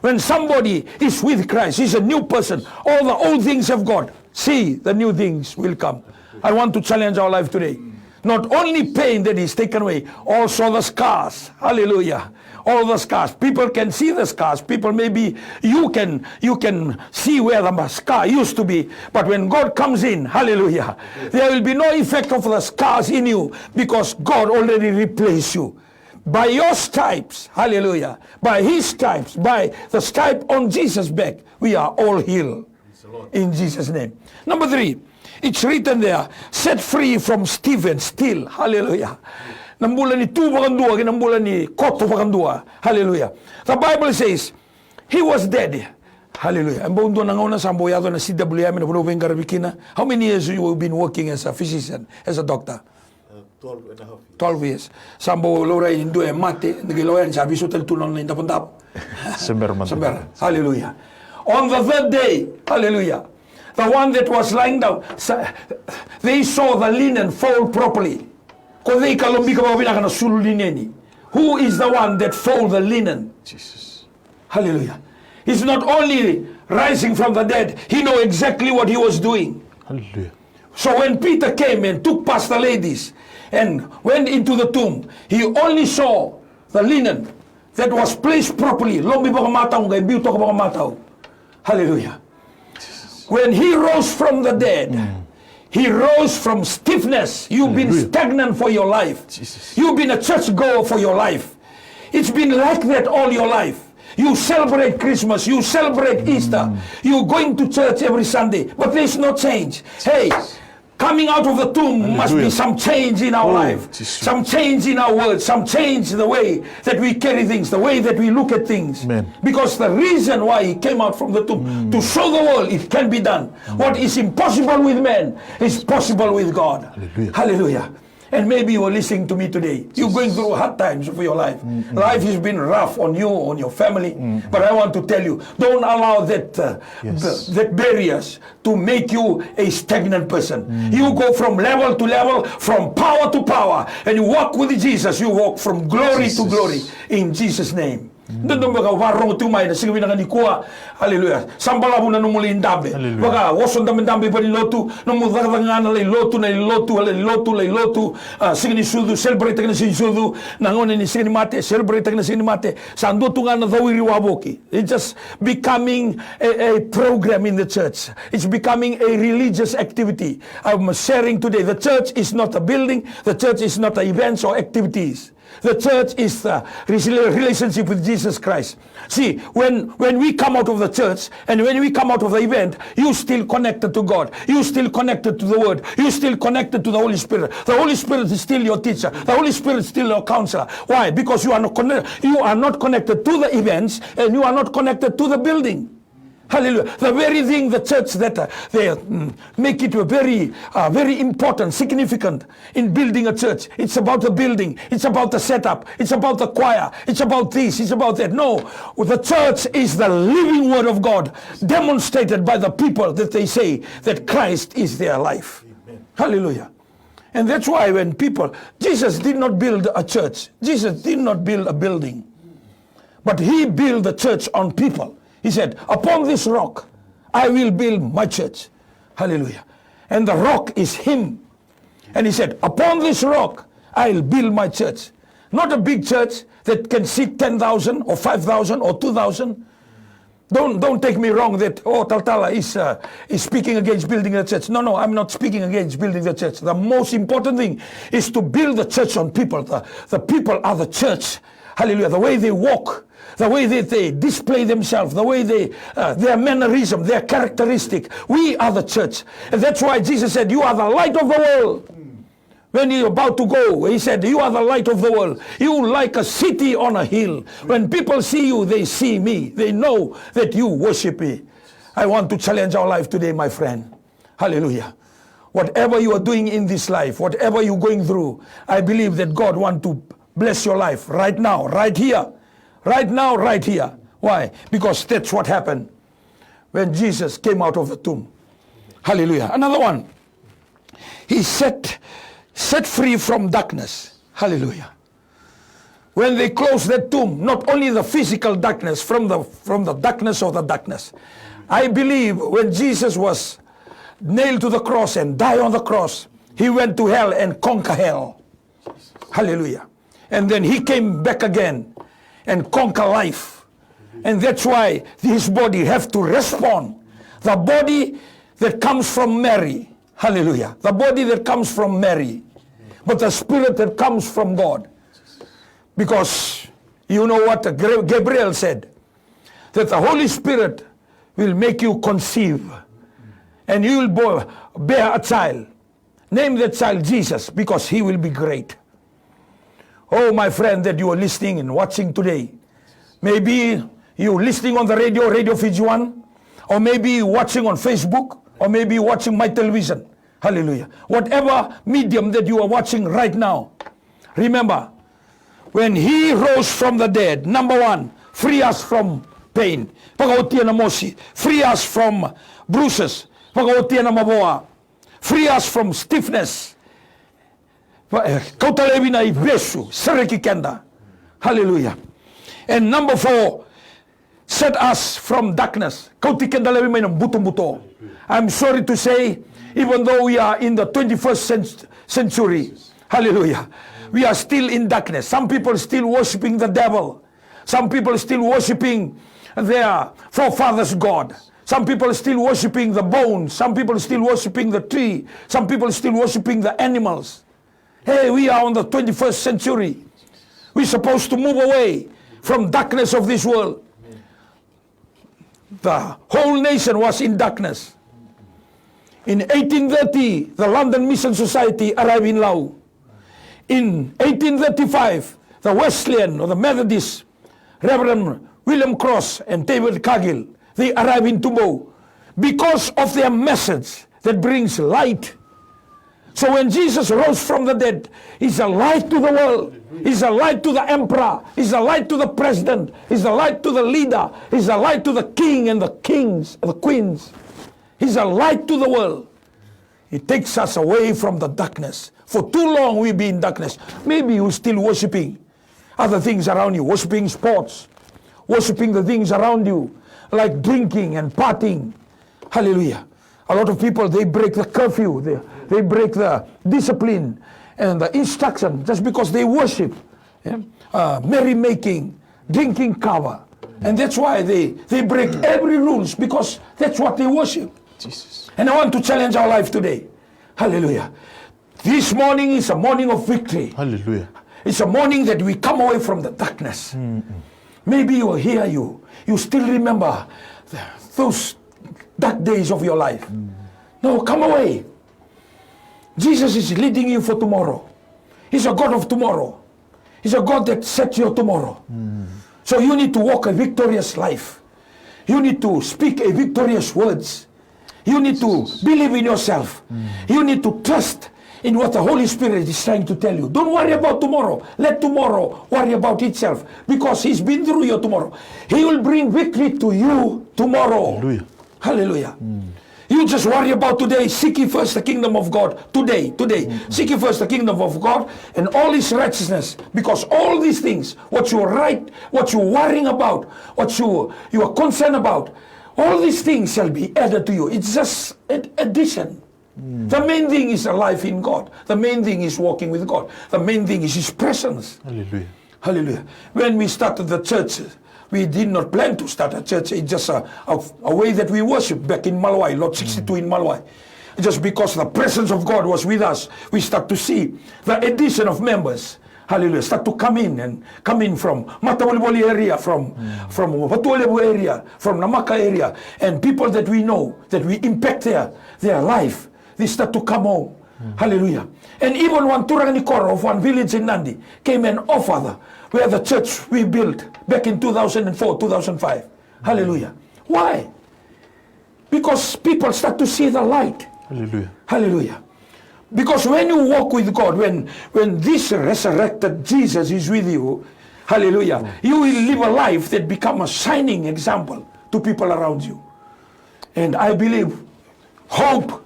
When somebody is with Christ, he's a new person. All the old things have gone. See, the new things will come. I want to challenge our life today. Not only pain that is taken away, also the scars. Hallelujah. All the scars. People can see the scars. People maybe you can see where the scar used to be. But when God comes in, hallelujah, there will be no effect of the scars in you because God already replaced you. By your stripes, hallelujah, by his stripes, by the stripe on Jesus' back, we are all healed. In Jesus' name. Number 3, it's written there, set free from Stephen, still, hallelujah. Nambulan ni 2 pakandua, kinambulan ni koto pakandua. Hallelujah. The Bible says, he was dead. Hallelujah. Ang buong doon nangauna sa amboyado na CWM na punubing karabikina. How many years you have been working as a physician, as a doctor? 12 and a half years. 12 years. Sambo lora indo e mate, nagilawan sabi so tel tulong na indapundap. Sember. Hallelujah. On the third day, hallelujah, the one that was lying down, they saw the linen fold properly. Who is the one that fold the linen? Jesus. Hallelujah. He's not only rising from the dead, he know exactly what he was doing. Hallelujah. So when Peter came and took past the ladies and went into the tomb, he only saw the linen that was placed properly. Hallelujah. When he rose from the dead, he rose from stiffness. You've been stagnant for your life. Jesus. You've been a church goer for your life. It's been like that all your life. You celebrate Christmas, you celebrate Easter, you're going to church every Sunday, but there's no change. Hey, coming out of the tomb must be some change in our life, some change in our words, some change in the way that we carry things, the way that we look at things. Amen. Because the reason why he came out from the tomb, to show the world it can be done. What is impossible with men is possible with God. Hallelujah. Hallelujah. And maybe you are listening to me today. You're going through hard times for your life. Life has been rough on you, on your family. But I want to tell you, don't allow that that barriers to make you a stagnant person. You go from level to level, from power to power. And you walk with Jesus. You walk from glory to glory. In Jesus' name. Doon baka warong tumay na sige na kanikua. Hallelujah. Sambala mo na numulin dabe. Baka wason damen dambe pa ni lotu. Numudagdagan na lotu na lotu. Sige ni sudu celebrate na si sudu. Nangon ni sige ni mate celebrate na sige ni mate. Sando tunga na dawiri waboki. It's just becoming a program in the church. It's becoming a religious activity. I'm sharing today. The church is not a building. The church is not events or activities. The church is the relationship with Jesus Christ. See, when we come out of the church and when we come out of the event, you still connected to God. You still connected to the Word. You still connected to the Holy Spirit. The Holy Spirit is still your teacher. The Holy Spirit is still your counselor. Why? Because you are not connected to the events and you are not connected to the building. Hallelujah. The very thing, the church that they make it very important, significant in building a church. It's about the building. It's about the setup. It's about the choir. It's about this. It's about that. No, the church is the living word of God demonstrated by the people that they say that Christ is their life. Amen. Hallelujah. And that's why when people, Jesus did not build a church. Jesus did not build a building. But he built the church on people. He said, upon this rock, I will build my church. Hallelujah. And the rock is him. And he said, upon this rock, I'll build my church. Not a big church that can seat 10,000 or 5,000 or 2,000. Don't take me wrong that, Taltala is speaking against building a church. No, I'm not speaking against building the church. The most important thing is to build the church on people. The people are the church. Hallelujah. The way they walk, the way that they display themselves, the way their mannerism, their characteristic. We are the church. And that's why Jesus said, you are the light of the world. When you're about to go, he said, you are the light of the world. You like a city on a hill. When people see you, they see me. They know that you worship me. I want to challenge our life today, my friend. Hallelujah. Whatever you are doing in this life, whatever you're going through, I believe that God wants to bless your life right now, right here. Right now, right here. Why? Because that's what happened when Jesus came out of the tomb. Hallelujah. Another one. He set free from darkness. Hallelujah. When they closed that tomb, not only the physical darkness, from the darkness of the darkness. I believe when Jesus was nailed to the cross and died on the cross, he went to hell and conquered hell. Hallelujah. And then he came back again and conquer life. And that's why his body have to respond. The body that comes from Mary. Hallelujah. The body that comes from Mary. But the spirit that comes from God. Because you know what Gabriel said? That the Holy Spirit will make you conceive. And you will bear a child. Name that child Jesus, because he will be great. Oh, my friend that you are listening and watching today. Maybe you're listening on the Radio Fiji 1, or maybe you're watching on Facebook, or maybe you're watching my television. Hallelujah. Whatever medium that you are watching right now, remember, when he rose from the dead, number one, free us from pain. Free us from bruises. Free us from stiffness. Hallelujah. And number four, set us from darkness. I'm sorry to say, even though we are in the 21st century, hallelujah, we are still in darkness. Some people still worshiping the devil. Some people still worshiping their forefathers' God. Some people still worshiping the bones. Some people still worshiping the tree. Some people still worshiping the animals. Hey, we are on the 21st century. We're supposed to move away from darkness of this world. The whole nation was in darkness. In 1830, the London Mission Society arrived in Laos. In 1835, the Wesleyan or the Methodist, Reverend William Cross and David Cargill, they arrived in Tumbo because of their message that brings light. So when Jesus rose from the dead, he's a light to the world. He's a light to the emperor. He's a light to the president. He's a light to the leader. He's a light to the king and the kings and the queens. He's a light to the world. He takes us away from the darkness. For too long we've been in darkness. Maybe you're still worshiping other things around you, worshiping sports, worshiping the things around you, like drinking and partying. Hallelujah. A lot of people, they break the curfew, they break the discipline and the instruction just because they worship. Merrymaking, drinking kava. And that's why they break every rules, because that's what they worship. Jesus. And I want to challenge our life today. Hallelujah. This morning is a morning of victory. Hallelujah. It's a morning that we come away from the darkness. Maybe you hear you still remember those dark days of your life. No, come away. Jesus is leading you for tomorrow. He's a God of tomorrow. He's a God that sets your tomorrow. So you need to walk a victorious life. You need to speak a victorious words. You need to believe in yourself. You need to trust in what the Holy Spirit is trying to tell you. Don't worry about tomorrow. Let tomorrow worry about itself, because He's been through your tomorrow. He will bring victory to you tomorrow. Hallelujah. Hallelujah. You just worry about today. Seek ye first the kingdom of God. Today. Seek ye first the kingdom of God and all His righteousness. Because all these things, what you're worrying about, what you are concerned about, all these things shall be added to you. It's just an addition. The main thing is a life in God. The main thing is walking with God. The main thing is His presence. Hallelujah. Hallelujah. When we started the church, we did not plan to start a church. It's just a way that we worship back in Malwai, Lot 62 in Malwai. Just because the presence of God was with us, we start to see the addition of members. Hallelujah. Start to come in from Mataboliboli area, from Watualebu area, from Namaka area, and people that we know, that we impact their life, they start to come home. Hallelujah. And even one Turanikoro of one village in Nandi came and offered where the church we built back in 2004, 2005. Hallelujah. Why? Because people start to see the light. Hallelujah. Hallelujah. Because when you walk with God, when this resurrected Jesus is with you, hallelujah, you will live a life that becomes a shining example to people around you. And I believe hope,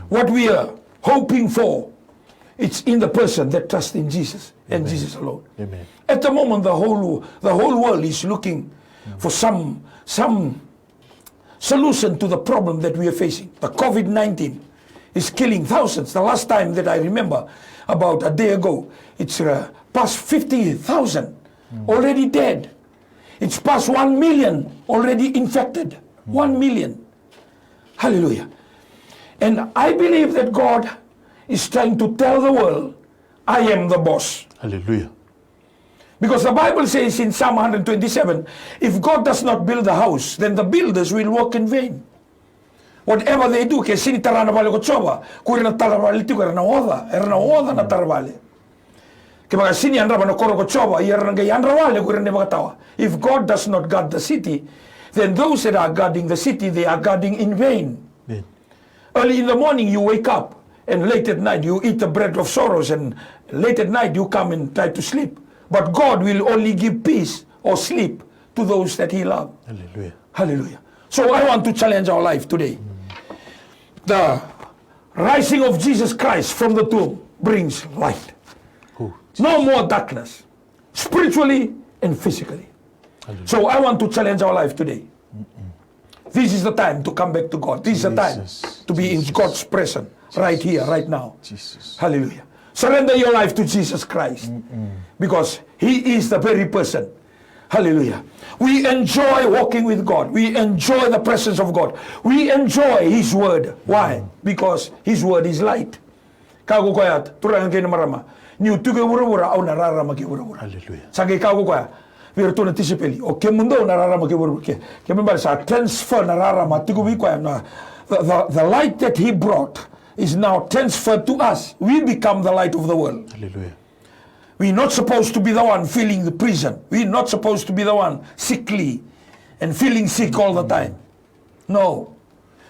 what we are hoping for, it's in the person that trusts in Jesus and Jesus alone. Amen. At the moment, the whole world is looking for some solution to the problem that we are facing. The COVID-19 is killing thousands. The last time that I remember, about a day ago, it's past 50,000 already dead. It's past 1 million already infected. 1 million. Hallelujah. And I believe that God is trying to tell the world, I am the boss. Hallelujah. Because the Bible says in Psalm 127, if God does not build the house, then the builders will work in vain. Whatever they do, kaya sini tarana bale ko choba, kuri na tarabali ti kuri na oda na tarabali. Kaya mga sini andra ba na koro ko choba, iya na gaya andra wale kuri na bagatawa. If God does not guard the city, then those that are guarding the city, they are guarding in vain. Amen. Early in the morning you wake up, and late at night you eat the bread of sorrows, and late at night you come and try to sleep. But God will only give peace or sleep to those that He loves. Hallelujah. Hallelujah. So I want to challenge our life today. The rising of Jesus Christ from the tomb brings light. Oh, No more darkness, spiritually and physically. hallelujah. So I want to challenge our life today. This is the time to come back to God. This is the time Jesus. to be in God's presence right here, right now. Jesus. Hallelujah. Surrender your life to Jesus Christ, because He is the very person. Hallelujah. We enjoy walking with God. We enjoy the presence of God. We enjoy His word. Why? Because His word is light. Kago koyat, turangan kayo na marama. Niu tuge wura-wura, au nararama kayo wura-wura. Hallelujah. Sagi kago koya, virtu na tisipeli. O ke mundo nararama kayo wura-wura. Ke member sa transfer nararama, tuge koya na. The light that He brought is now transferred to us. We become the light of the world. Hallelujah. We're not supposed to be the one filling the prison. We're not supposed to be the one sickly and feeling sick all the time. No.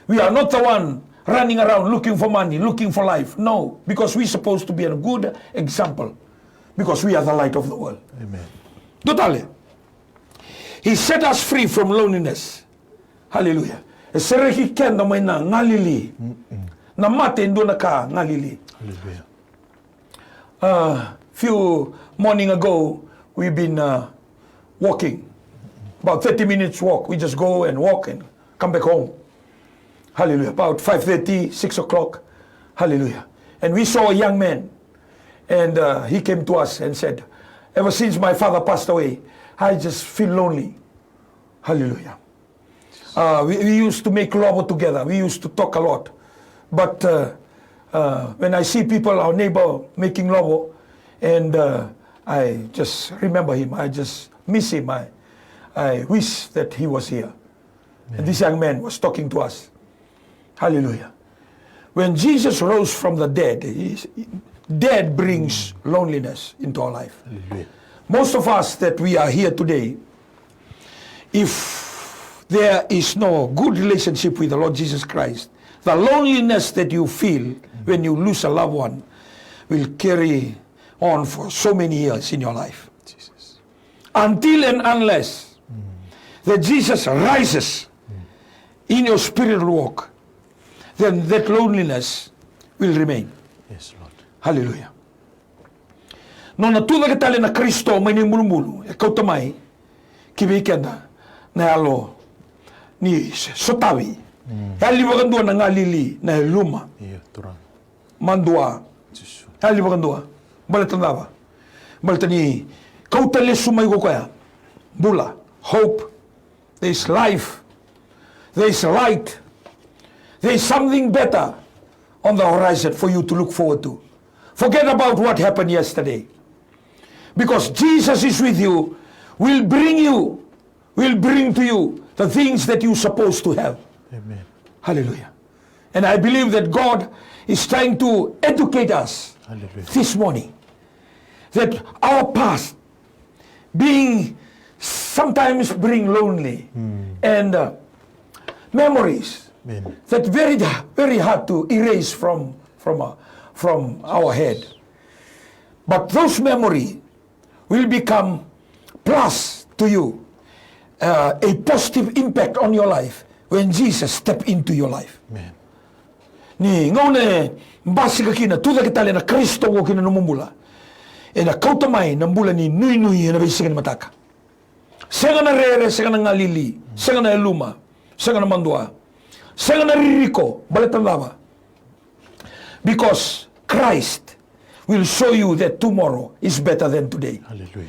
We are not the one running around looking for money, looking for life. No. Because we're supposed to be a good example. Because we are the light of the world. Amen. Totally. He set us free from loneliness. Hallelujah. Eserehi ken na may na ngalili. Na mate ndo na ka ngalili. Hallelujah. Few morning ago, we've been walking. About 30 minutes walk. We just go and walk and come back home. Hallelujah. About 5:30, 6 o'clock. Hallelujah. And we saw a young man. And he came to us and said, ever since my father passed away, I just feel lonely. Hallelujah. We used to make lobo together. We used to talk a lot. But when I see people, our neighbor, making lobo, And I just remember him. I just miss him. I wish that he was here. And this young man was talking to us. Hallelujah. When Jesus rose from the dead, death brings loneliness into our life. Hallelujah. Most of us that we are here today, if there is no good relationship with the Lord Jesus Christ, the loneliness that you feel when you lose a loved one will carry on for so many years in your life. Jesus. Until and unless that Jesus rises in your spiritual walk, then that loneliness will remain. Yes, Lord. Hallelujah. No natula ka tali na Kristo may nimulumulu, ikaw tamay, kibikenda, na alo, ni sotawi, halibagan dua na ngalili, na luma, Iya, turang. mandua, Jesus. halibagan dua, balatan dava, balatan ni, kau tali sumay ko kaya, bula, hope, there is life, there is light, there is something better on the horizon for you to look forward to. Forget about what happened yesterday. Because Jesus is with you, will bring to you the things that you're supposed to have. Amen. Hallelujah. And I believe that God is trying to educate us Hallelujah. this morning. That our past being sometimes bring lonely and memories Amen. that very hard to erase from our head. But those memories will become plus to you a positive impact on your life when Jesus step into your life. Amen. Ni ngone mbasi ka kina tuda kita le na Kristo ko kina numumula. E na kautamay na mbula ni nui na bisigan mataka. Sega na rere, sega na ngalili, sega na eluma, sega na mandua, sega na ririko, balitan lava. Because Christ will show you that tomorrow is better than today. Hallelujah.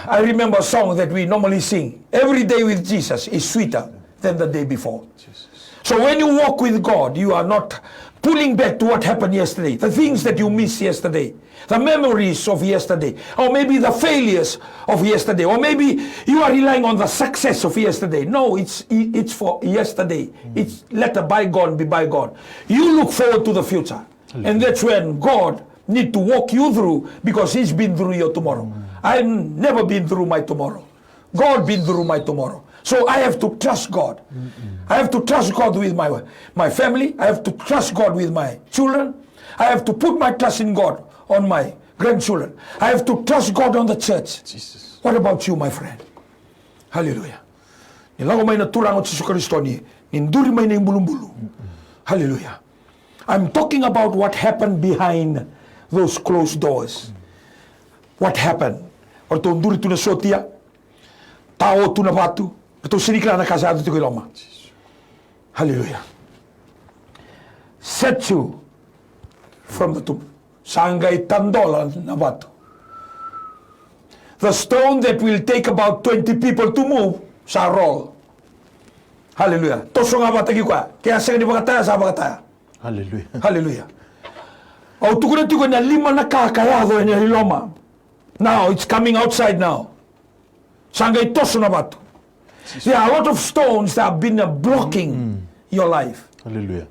I remember a song that we normally sing. Every day with Jesus is sweeter than the day before. Jesus. So when you walk with God, you are not pulling back to what happened yesterday, the things that you missed yesterday, the memories of yesterday, or maybe the failures of yesterday, or maybe you are relying on the success of yesterday. No, it's for yesterday. It's let the bygone be bygone. You look forward to the future. And that's when God need to walk you through, because He's been through your tomorrow. I've never been through my tomorrow. God been through my tomorrow. So I have to trust God. I have to trust God with my family. I have to trust God with my children. I have to put my trust in God on my grandchildren. I have to trust God on the church. Jesus. What about you, my friend? Hallelujah. Nilago may naturang at Jesu Kristo ni ninduri may na bulu. Hallelujah. I'm talking about what happened behind those closed doors. What happened? Orto nduri tu na sotia, tao tu na batu, ito sinikla na kasado tu kiloma. Hallelujah. Set you from the tomb. Sangay tandola na batu. The stone that will take about 20 people to move, sa roll. Hallelujah. Toso nga batagi kwa, kaya sa ni bakataya sa bakataya. Hallelujah. Hallelujah. O tukunan na 5 na kakayado ni Hiloma. Now, it's coming outside now. Sangay toso na bato. There are a lot of stones that have been blocking your life. Hallelujah.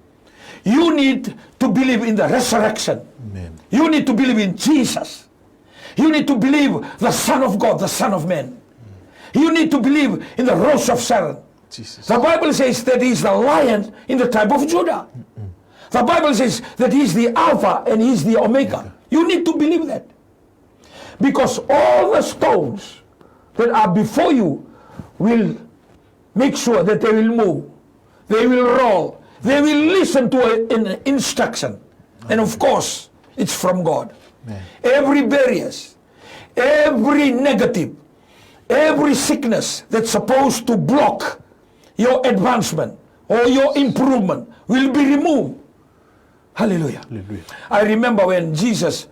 You need to believe in the resurrection. Amen. You need to believe in Jesus. You need to believe the Son of God, the Son of Man. You need to believe in the Rose of Sharon. Jesus. The Bible says that He is the Lion in the tribe of Judah. The Bible says that He is the Alpha and He is the Omega. You need to believe that. Because all the stones that are before you will make sure that they will move. They will roll. They will listen to an instruction. And of course, it's from God. Amen. Every barriers, every negative, every sickness that's supposed to block your advancement or your improvement will be removed. Hallelujah. Hallelujah. I remember when Jesus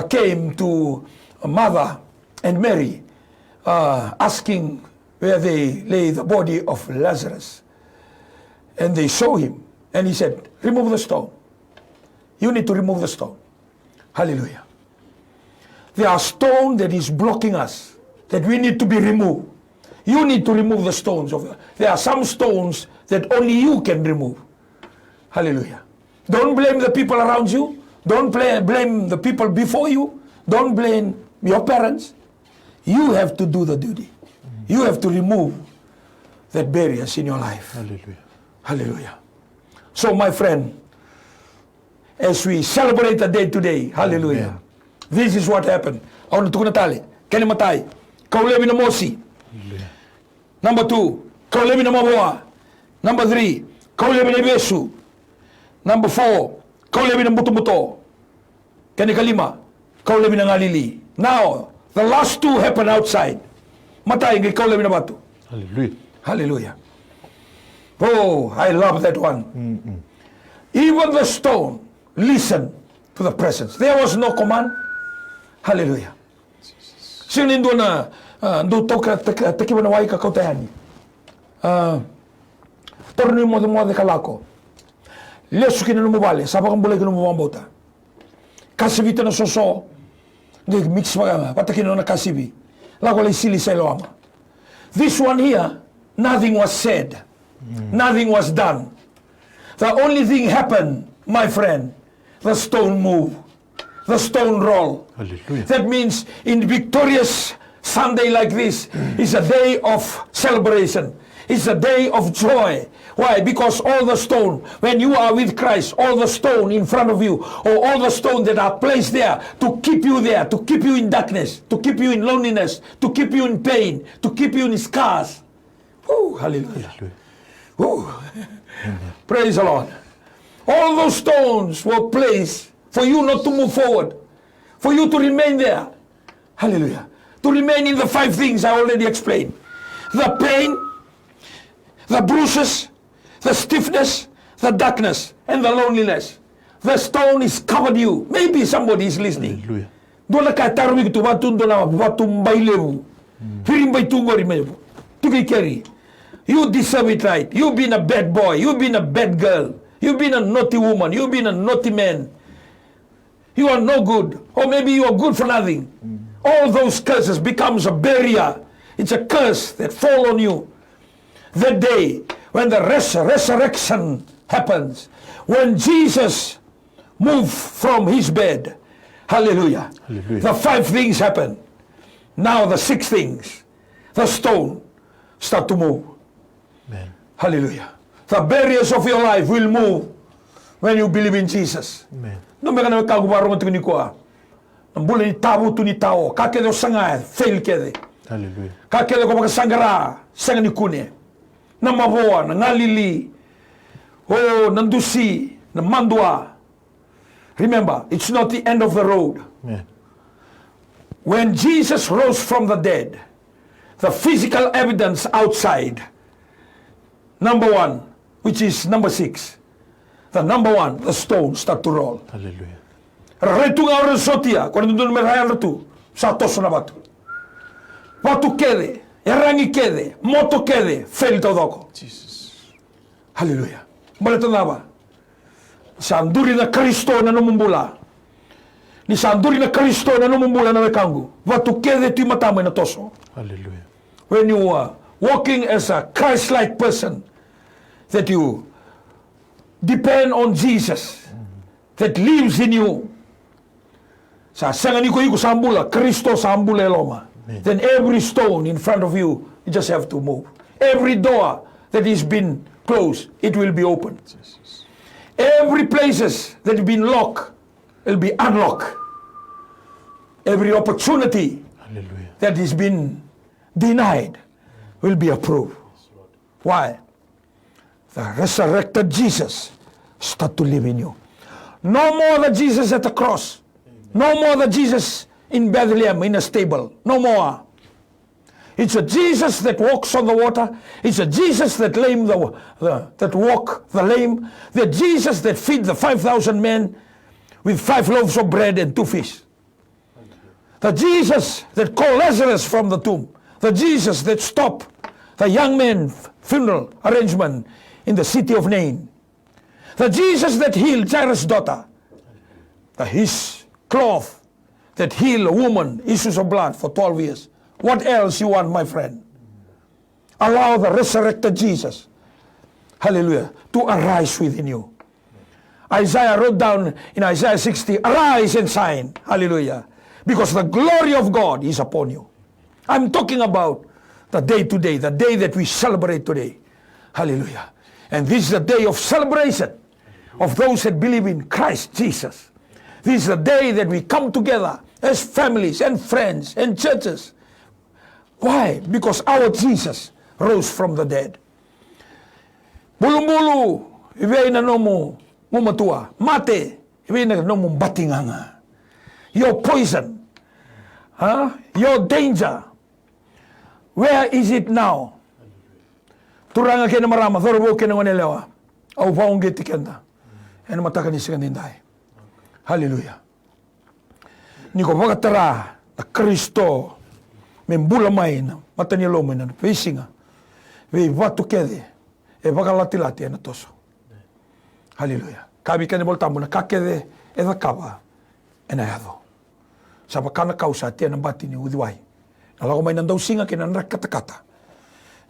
came to Mother and Mary, asking where they lay the body of Lazarus. And they show him. And he said, remove the stone. You need to remove the stone. Hallelujah. there are stones that is blocking us, that we need to be removed. You need to remove the stones. There are some stones that only you can remove. Hallelujah. Don't blame the people around you. Don't blame the people before you. Don't blame your parents. You have to do the duty. You have to remove that barriers in your life. Hallelujah. Hallelujah. So my friend, as we celebrate the day today, hallelujah, this is what happened. Ako natuko na tali, kani matay, kaulebi na mosi. Number 2, kaulebi na mabuha. Number 3, kaulebi na besu. Number 4, kaulebi na buto-buto. Kani kalima, kaulebi na ngalili. Now, the last 2 happen outside. Matay, kaulebi na bato. Hallelujah. Hallelujah. Oh, I love that one. Even the stone listened to the presence. There was no command. Hallelujah. Sino nindo na do ka takiwa na wai ka kautayani. Torno mo de kalako. Lesu kina no mobile, sapa kang bulay kina mo bota. Kasibita na soso. Di mix patakino na kasibi. Lako lay sili sa ilawama. This one here, nothing was said. Nothing was done. The only thing happened, my friend, the stone moved. The stone roll. Hallelujah. That means in victorious Sunday like this is a day of celebration. It's a day of joy. Why? Because all the stone, when you are with Christ, all the stone in front of you, or all the stone that are placed there to keep you there, to keep you in darkness, to keep you in loneliness, to keep you in pain, to keep you in scars. Woo, hallelujah. Woo. Praise the Lord. All those stones were placed for you not to move forward, for you to remain there. Hallelujah. To remain in the 5 things I already explained. The pain, the bruises, the stiffness, the darkness, and the loneliness. The stone is covered you. Maybe somebody is listening. Hallelujah. Doon na katarumi kito batun doon na batum bailewu. Hirim bay tungori mebu. Tugi carry. You deserve it right. You've been a bad boy. You've been a bad girl. You've been a naughty woman. You've been a naughty man. You are no good. Or maybe you are good for nothing. All those curses becomes a barrier. It's a curse that fall on you. The day when the resurrection happens, when Jesus moved from his bed, hallelujah, Hallelujah. the 5 things happen. Now the 6 things, the stone start to move. Amen. Hallelujah. The barriers of your life will move when you believe in Jesus. Amen. No me kana kagubarong tu ni ko. Ambula ni tabu tu ni tao. Kakede o sanga fail kede. Hallelujah. Kakede ko makasangara sanga ni kune. Na maboa, na ngalili. Oh, nandusi, na mandua. Remember, it's not the end of the road. Amen. When Jesus rose from the dead, the physical evidence outside, number 1, which is number 6, the number 1, the stone start to roll. Hallelujah. Retu nga oras sotia, quando non merhayal retu, sa toso na batu. Batu kede, erangi kede, moto kede, fail todoko. Jesus. Hallelujah. Balito na ba? Sa anduri na Kristo na numumbula. Ni sa anduri na Kristo na numumbula na mekangu. Batu kede tu matama na toso. Hallelujah. When you are walking as a Christ-like person, that you depend on Jesus, that lives in you. Sa sanga ni ko sa ambula, Kristo sa ambula eloma. Then every stone in front of you, you just have to move. Every door that is been closed, it will be opened. Jesus. Every places that have been locked, will be unlocked. Every opportunity Hallelujah. that has been denied will be approved. Why? The resurrected Jesus start to live in you. No more the Jesus at the cross. No more the Jesus in Bethlehem in a stable. No more. It's a Jesus that walks on the water. It's a Jesus that that walk the lame. The Jesus that feed the 5,000 men with 5 loaves of bread and 2 fish. The Jesus that called Lazarus from the tomb. The Jesus that stopped the young man's funeral arrangement in the city of Nain. The Jesus that healed Jairus' daughter. His cloth that healed a woman, issues of blood for 12 years. What else you want, my friend? Allow the resurrected Jesus, hallelujah, to arise within you. Isaiah wrote down in Isaiah 60, arise and shine, hallelujah, because the glory of God is upon you. I'm talking about the day today, the day that we celebrate today, hallelujah. And this is the day of celebration of those that believe in Christ Jesus. This is the day that we come together as families and friends and churches. Why? Because our Jesus rose from the dead. Bulu-bulu, ibay na nomo mumatua. Mate, ibay na nomo batinganga. Your poison, your danger, where is it now? Turanga kena marama, thorbo kena wanelewa. Au paungi tikenda. Ena mataka ni sikandindai. Hallelujah. Niko pakatara na Kristo membula maina matani lomo na pisinga. Ve watu kede e bakalati na toso. Hallelujah. Kabi kene boltambo na kakede e da kaba ena yado. Sa bakana kausa tia na batini udiwai. Na lago mai nandau singa kena nrak kata-kata.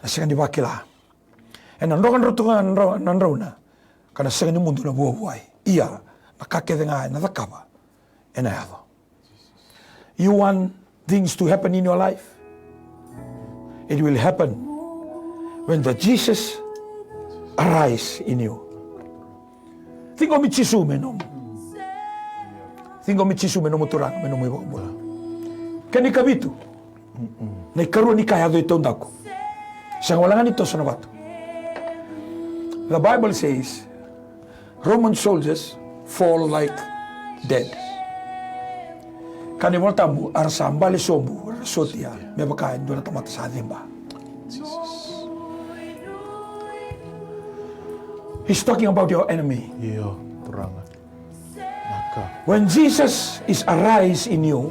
Na singa di bakila. E nandokan rotunga nanrauna. Kana singa ni mundu na buai. Ia na kakede nga na da kaba ena yado. You want things to happen in your life? It will happen when the Jesus arise in you. Think of Michisu menom. Think of Michisu menom turang menom iba mula. Kani kabitu. Na ikaroon ni kaya do ito ndako. Siyang walangan ito sa nabato. The Bible says Roman soldiers fall like dead. Kani mo tamu arsambali sombu sotia me bakain do na tamata sa dimba. He's talking about your enemy. Iyo, turanga. Naka. When Jesus is arise in you,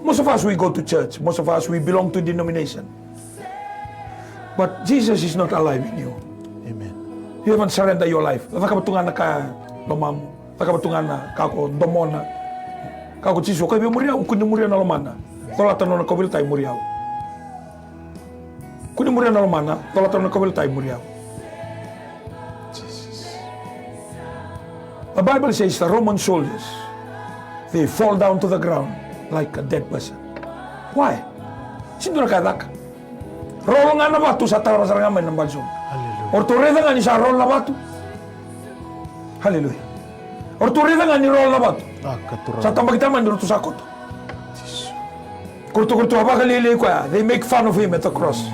most of us we go to church, most of us we belong to denomination. But Jesus is not alive in you. Amen. You haven't surrendered your life. Nakabatungan na ka lomam, nakabatungan na kako domona. Kako chiso kay memoria ukuni muria na lomana. Tola tano na kobil tay muria. Kuni muria na lomana, tola tano na kobil tay muria. The Bible says the Roman soldiers, they fall down to the ground like a dead person. Why? Sino na kadak? Rolo nga na batu sa tarasarangaman ng balsong. Hallelujah. Or tureda nga ni sa rol na batu. Hallelujah. Or tureda nga ni rol na batu. Naka, turanga. Sa tambagitaman dito sa koto. Kurto-kurto abakalili ko ya. They make fun of him at the cross.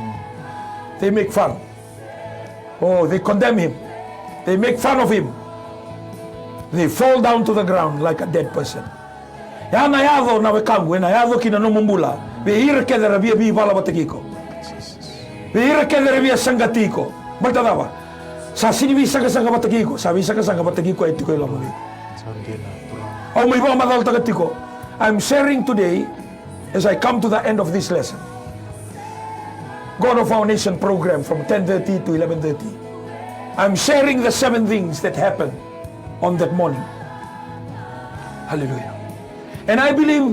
They make fun. Oh, they condemn him. They make fun of him. They fall down to the ground like a dead person. Ya na yado na wekangu, na yado kina no mumbula. Behira kedera bia bala bategiko. Behira kedera bia sangatiko. Baltadaba. Sa sini bisa ka sanga bategiko, sa bisa ka sanga bategiko ay tiko ila mo. Sandina, turanga. Oh, may mga madal tagatiko. I'm sharing today as I come to the end of this lesson. God of our Nation program from 10:30 to 11:30. I'm sharing the 7 things that happened on that morning. Hallelujah. And I believe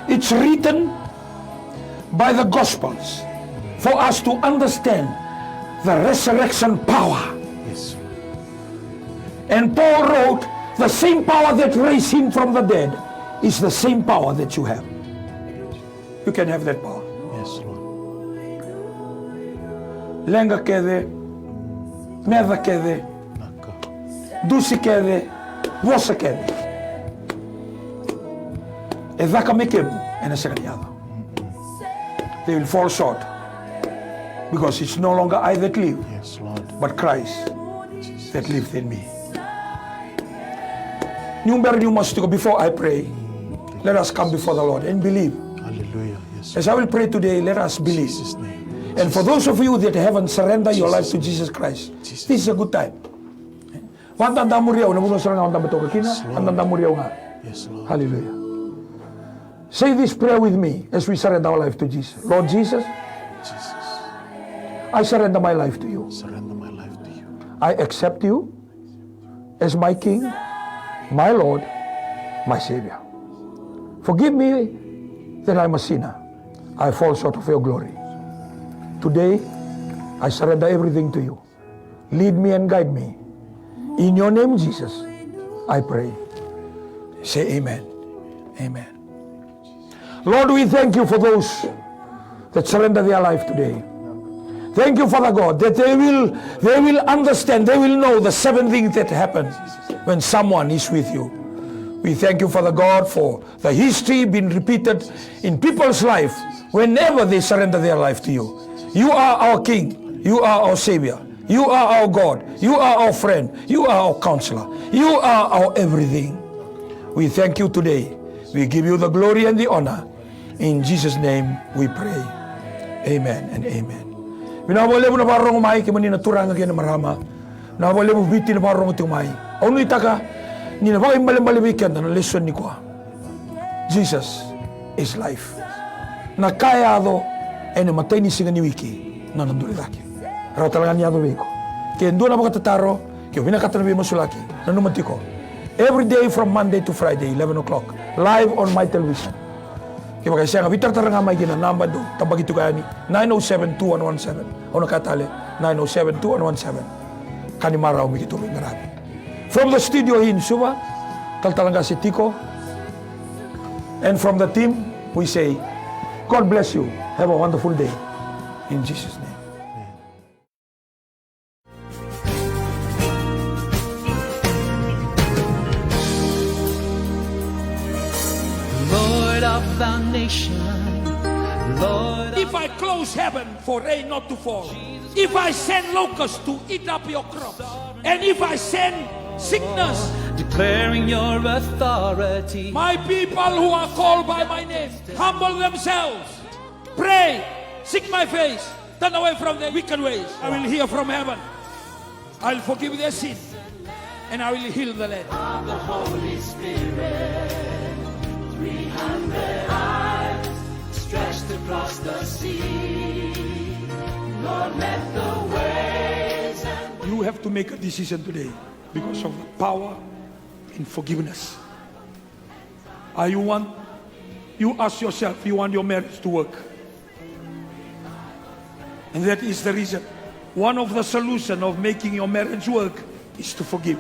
it's written by the Gospels for us to understand the resurrection power. Yes. And Paul wrote, the same power that raised him from the dead is the same power that you have. You can have that power. Yes, Lord. Lenga kede, meda kede, Naka. dusi kede, vosa kede. E dhaka mekebu, ena sekaliado. They will fall short. Because it's no longer I that live, Yes, Lord. but Christ that lives in me. Before I pray, let us come before the Lord and believe. Hallelujah. Yes. As I will pray today, let us believe. Jesus' name. And for those of you that haven't surrendered your life to Jesus Christ, this is a good time. Wantanda muriaw na muna sarang wantanda beto kakina, wantanda muriaw nga. Yes, Lord. Hallelujah. Say this prayer with me as we surrender our life to Jesus. Lord Jesus, Jesus, I surrender my life to you. surrender my life to you. I accept you as my King, my Lord, my Savior. Forgive me that I'm a sinner. I fall short of your glory. Today, I surrender everything to you. Lead me and guide me. In your name, Jesus, I pray. Say amen. Amen. Lord, we thank you for those that surrender their life today. Thank you, Father God, that they will understand, they will know the 7 things that happen when someone is with you. We thank you, Father God, for the history being repeated in people's life whenever they surrender their life to you. You are our King. You are our Savior. You are our God. You are our friend. You are our counselor. You are our everything. We thank you today. We give you the glory and the honor. In Jesus' name we pray. Amen and amen. Minawale mo na parang umay, kaya mo ninaturang agyan na marama. Nawale mo biti na parang umay. Ono itaka, ninabakay malimaliwikan na lesson ni kwa. Jesus is life. Nakaya do, ay namatay ni singa ni wiki, na nandulaki. Pero talaga niya do wiko. Kaya doon na makatataro, kaya winakatanabi mo sulaki, nanumati ko. Every day from Monday to Friday, 11 o'clock, live on my television. Kaya kaya siya nga, bitar tarang nga may ginanamba do, tabag ito kaya ni 907-2117. O nakatali, 907-2117. Kanimara umikituloy marami. From the studio in Suba, kaltalanga si Tico, and from the team, we say, God bless you. Have a wonderful day. In Jesus' name. Lord of the nation, Lord of If I close heaven for rain not to fall, if I send locusts to eat up your crops, and if I send sickness, declaring your authority. my people who are called by my name humble themselves, pray, seek my face, turn away from their wicked ways. I will hear from heaven. I'll forgive their sin, and I will heal the land. The Holy Spirit, 300 arms stretched across the sea. Lord, let the waves and You have to make a decision today because of the power in forgiveness. You ask yourself, you want your marriage to work. And that is the reason. One of the solutions of making your marriage work is to forgive.